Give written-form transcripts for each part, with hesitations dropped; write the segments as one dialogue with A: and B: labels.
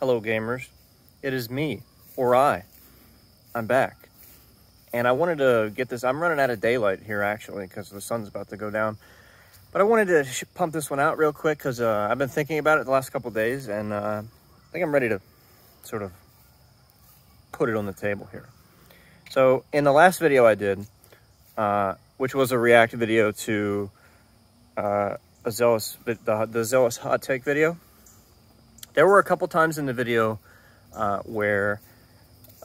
A: Hello gamers, it is me, or I'm back. And I wanted to get this, I'm running out of daylight here actually because the sun's about to go down. But I wanted to pump this one out real quick because I've been thinking about it the last couple days, and I think I'm ready to sort of put it on the table here. So in the last video I did, which was a react video to the Zealous hot take video, there were a couple times in the video where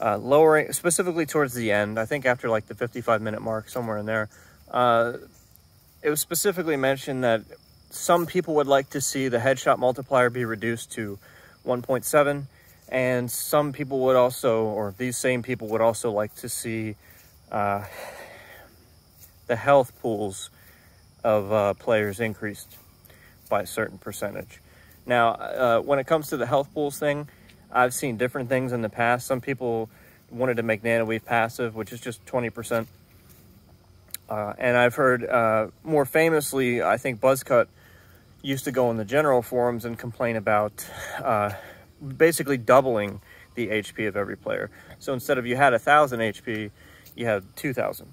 A: lowering, specifically towards the end, I think after like the 55-minute mark, somewhere in there, it was specifically mentioned that some people would like to see the headshot multiplier be reduced to 1.7, and some people would also, or these same people would also like to see the health pools of players increased by a certain percentage. Now, when it comes to the health pools thing, I've seen different things in the past. Some people wanted to make Nanoweave passive, which is just 20%. And I've heard, more famously, I think Buzzcut used to go in the general forums and complain about basically doubling the HP of every player. So instead of you had 1,000 HP, you had 2,000.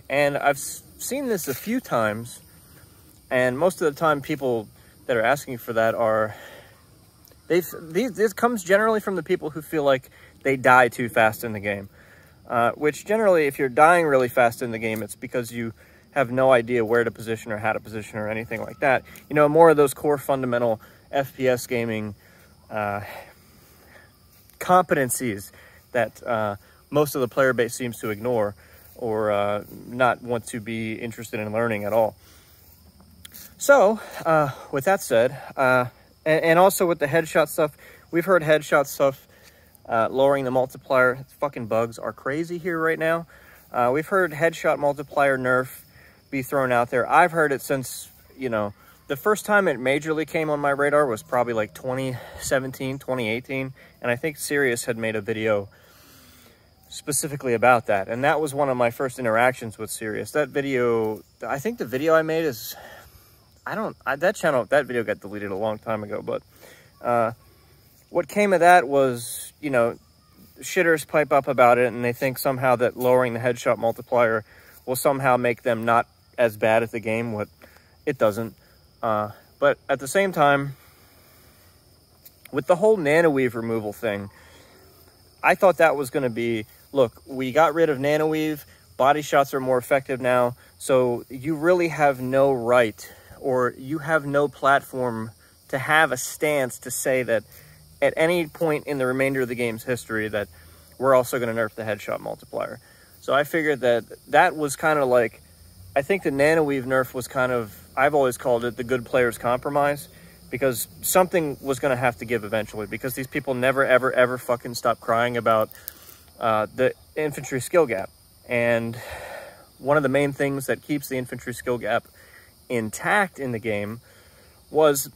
A: And I've seen this a few times, and most of the time people that are asking for that are, this comes generally from the people who feel like they die too fast in the game. Which generally, if you're dying really fast in the game, it's because you have no idea where to position or how to position or anything like that. You know, more of those core fundamental FPS gaming competencies that most of the player base seems to ignore or not want to be interested in learning at all. So, with that said, and also with the headshot stuff, we've heard headshot stuff lowering the multiplier. Fucking bugs are crazy here right now. We've heard headshot multiplier nerf be thrown out there. I've heard it since, you know, the first time it majorly came on my radar was probably like 2017, 2018. And I think Sirius had made a video specifically about that. And that was one of my first interactions with Sirius. That video, I think the video I made is, that video got deleted a long time ago, but what came of that was, you know, shitters pipe up about it and they think somehow that lowering the headshot multiplier will somehow make them not as bad at the game. What it doesn't. But at the same time, with the whole Nanoweave removal thing, I thought that was going to be, look, we got rid of Nanoweave, body shots are more effective now, so you really have no right, or you have no platform to have a stance to say that at any point in the remainder of the game's history that we're also going to nerf the headshot multiplier. So I figured that that was kind of like, I think the Nanoweave nerf was kind of, I've always called it the good player's compromise, because something was going to have to give eventually, because these people never, ever, ever fucking stop crying about the infantry skill gap. And one of the main things that keeps the infantry skill gap intact in the game was,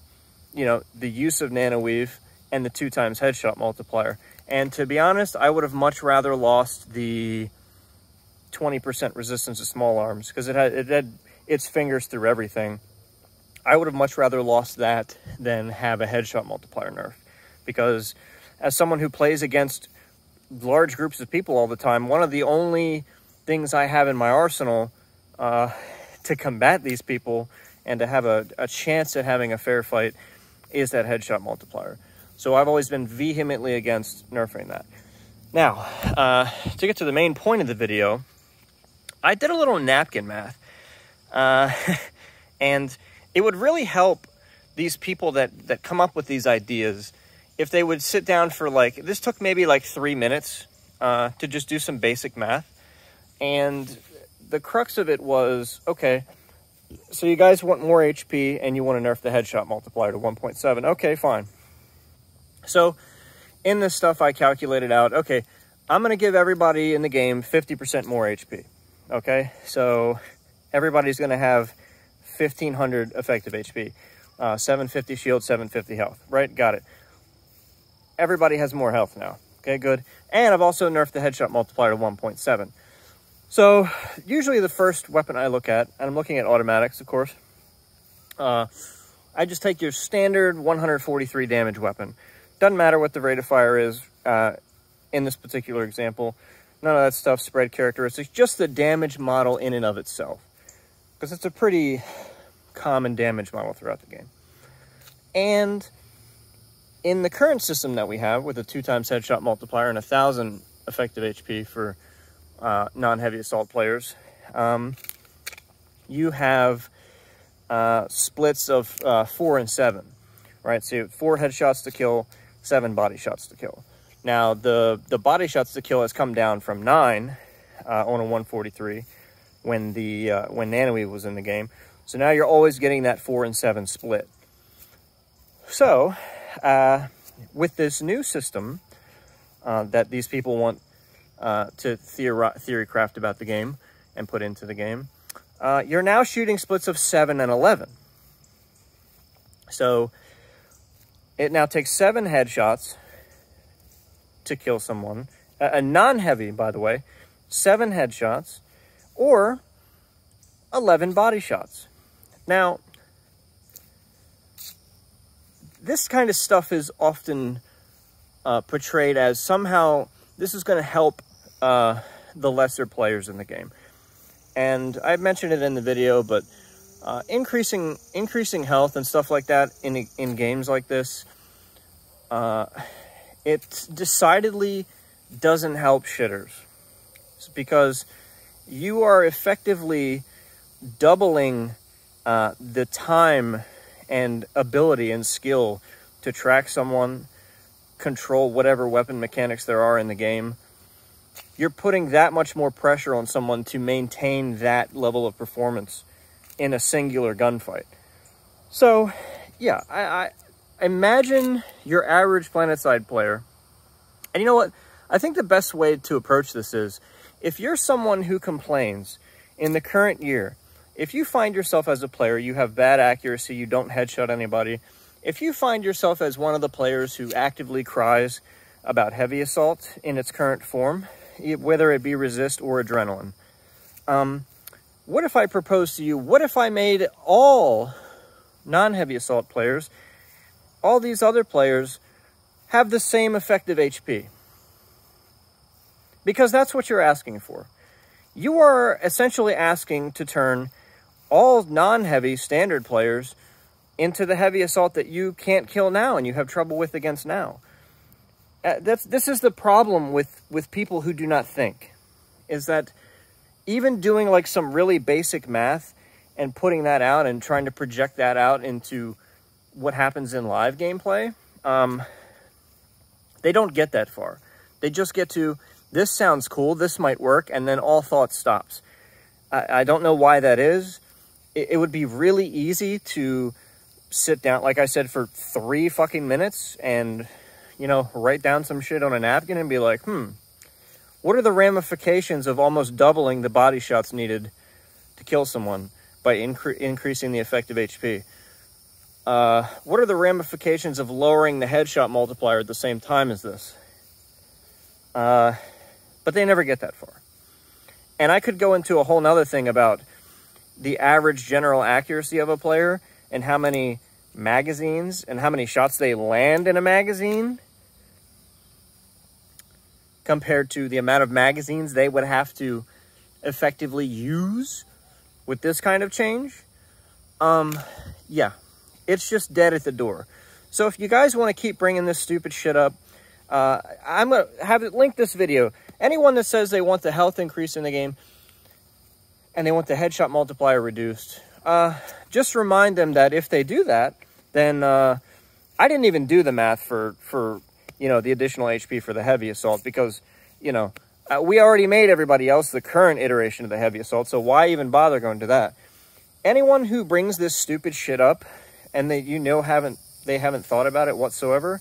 A: you know, the use of Nanoweave and the 2x headshot multiplier. And to be honest, I would have much rather lost the 20% resistance to small arms, because it had its fingers through everything. I would have much rather lost that than have a headshot multiplier nerf, because as someone who plays against large groups of people all the time, one of the only things I have in my arsenal to combat these people and to have a chance at having a fair fight is that headshot multiplier. So I've always been vehemently against nerfing that. Now, to get to the main point of the video, I did a little napkin math. And it would really help these people that come up with these ideas if they would sit down for like, this took maybe like 3 minutes to just do some basic math. And the crux of it was, okay, so you guys want more HP and you want to nerf the headshot multiplier to 1.7. Okay, fine. So in this stuff, I calculated out, okay, I'm going to give everybody in the game 50% more HP. Okay, so everybody's going to have 1,500 effective HP, 750 shield, 750 health, right? Got it. Everybody has more health now. Okay, good. And I've also nerfed the headshot multiplier to 1.7. So usually the first weapon I look at, and I'm looking at automatics, of course, I just take your standard 143 damage weapon. Doesn't matter what the rate of fire is in this particular example. None of that stuff, spread characteristics, just the damage model in and of itself. Because it's a pretty common damage model throughout the game. And in the current system that we have, with a 2x headshot multiplier and 1,000 effective HP for non-heavy assault players, you have splits of 4 and 7, right? So you have 4 headshots to kill, 7 body shots to kill. Now, the body shots to kill has come down from 9 on a 143 when Nanoe was in the game. So now you're always getting that 4 and 7 split. So, with this new system that these people want to theory craft about the game and put into the game, you're now shooting splits of 7 and 11. So, it now takes 7 headshots to kill someone, a non-heavy, by the way, 7 headshots, or 11 body shots. Now, this kind of stuff is often portrayed as somehow this is going to help the lesser players in the game. And I mentioned it in the video, but increasing health and stuff like that in games like this, it decidedly doesn't help shitters. It's because you are effectively doubling the time and ability and skill to track someone, control whatever weapon mechanics there are in the game. You're putting that much more pressure on someone to maintain that level of performance in a singular gunfight. So, yeah, I imagine your average PlanetSide player. And you know what? I think the best way to approach this is, if you're someone who complains in the current year, if you find yourself as a player, you have bad accuracy, you don't headshot anybody, if you find yourself as one of the players who actively cries about heavy assault in its current form, whether it be resist or adrenaline, what if I proposed to you, what if I made all non-heavy assault players, all these other players, have the same effective HP? Because that's what you're asking for. You are essentially asking to turn all non-heavy standard players into the heavy assault that you can't kill now and you have trouble with against now. This is the problem with people who do not think, is that even doing like some really basic math and putting that out and trying to project that out into what happens in live gameplay, they don't get that far. They just get to, this sounds cool, this might work, and then all thought stops. I don't know why that is. It would be really easy to sit down, like I said, for 3 fucking minutes and, you know, write down some shit on a napkin and be like, what are the ramifications of almost doubling the body shots needed to kill someone by increasing the effective HP? What are the ramifications of lowering the headshot multiplier at the same time as this? But they never get that far. And I could go into a whole nother thing about the average general accuracy of a player and how many magazines and how many shots they land in a magazine compared to the amount of magazines they would have to effectively use with this kind of change. Yeah, it's just dead at the door. So if you guys want to keep bringing this stupid shit up, I'm going to have it link this video. Anyone that says they want the health increase in the game and they want the headshot multiplier reduced, just remind them that if they do that, then I didn't even do the math for you know, the additional HP for the heavy assault because, you know, we already made everybody else the current iteration of the heavy assault, so why even bother going to that? Anyone who brings this stupid shit up and they, you know, they haven't thought about it whatsoever,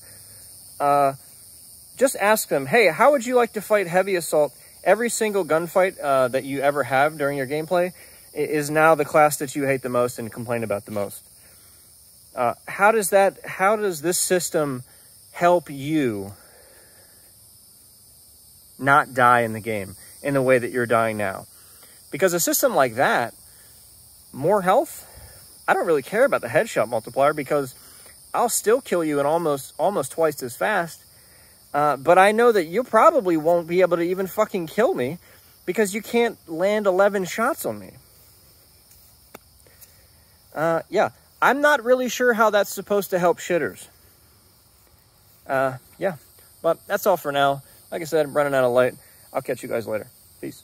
A: just ask them, hey, how would you like to fight heavy assault? Every single gunfight that you ever have during your gameplay is now the class that you hate the most and complain about the most. How does this system help you not die in the game in the way that you're dying now? Because a system like that, more health, I don't really care about the headshot multiplier because I'll still kill you in almost twice as fast. But I know that you probably won't be able to even fucking kill me because you can't land 11 shots on me. Yeah, I'm not really sure how that's supposed to help shitters. Yeah, but that's all for now. Like I said, I'm running out of light. I'll catch you guys later. Peace.